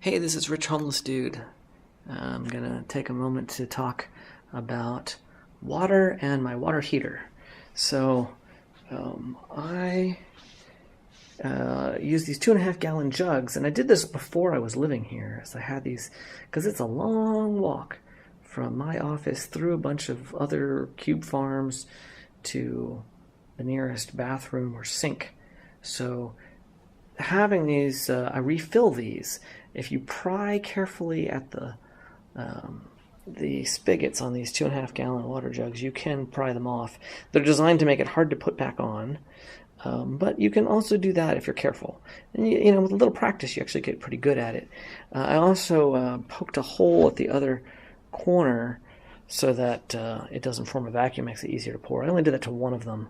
Hey, this is Rich Homeless Dude. I'm gonna take a moment to talk about water and my water heater. I use these 2.5 gallon jugs, and I did this before I was living here. So I had these because it's a long walk from my office through a bunch of other cube farms to the nearest bathroom or sink. So having these, I refill these. If you pry carefully at the spigots on these 2.5 gallon water jugs, you can pry them off. They're designed to make it hard to put back on, but you can also do that if you're careful. And with a little practice, you actually get pretty good at it. I also poked a hole at the other corner so that it doesn't form a vacuum, makes it easier to pour. I only did that to one of them.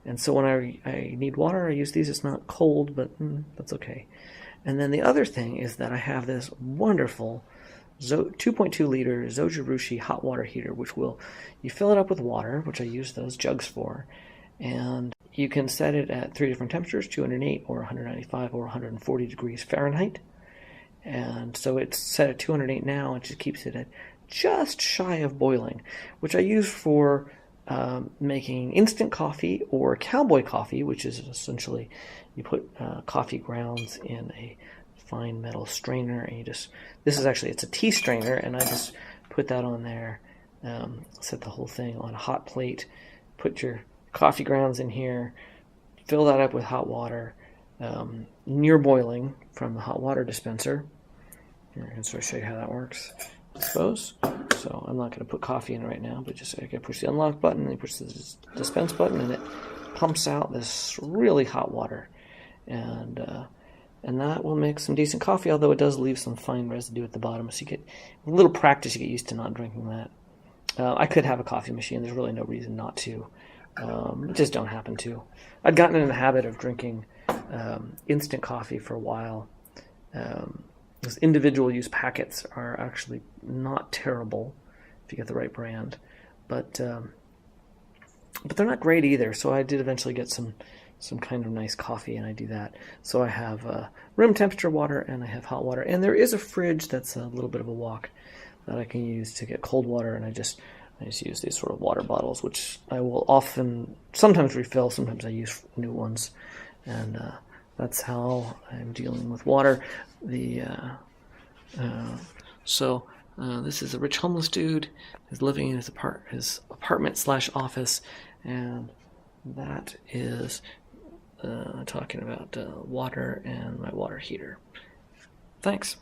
And so when I need water, I use these. It's not cold, but that's okay. And then the other thing is that I have this wonderful 2.2 liter Zojirushi hot water heater, you fill it up with water, which I use those jugs for, and you can set it at 3 different temperatures, 208 or 195 or 140 degrees Fahrenheit. And so it's set at 208 now, and just keeps it at just shy of boiling, which I use for making instant coffee or cowboy coffee, which is essentially you put coffee grounds in a fine metal strainer, and it's a tea strainer, and I just put that on there, set the whole thing on a hot plate, put your coffee grounds in here, fill that up with hot water, near boiling from the hot water dispenser. Here, I can sort of show you how that works, I suppose. So I'm not going to put coffee in right now, but just I can push the unlock button, and you push the dispense button, and it pumps out this really hot water, and that will make some decent coffee. Although it does leave some fine residue at the bottom, so you get a little practice. You get used to not drinking that. I could have a coffee machine. There's really no reason not to. Just don't happen to. I'd gotten in the habit of drinking instant coffee for a while. Those individual use packets are actually not terrible if you get the right brand, but they're not great either. So I did eventually get some kind of nice coffee, and I do that. So I have room temperature water, and I have hot water, and there is a fridge that's a little bit of a walk that I can use to get cold water, and I just use these sort of water bottles, which I will sometimes refill, sometimes I use new ones, and that's how I'm dealing with water. This is a rich homeless dude who's living in his apartment/office, and that is talking about water and my water heater. Thanks.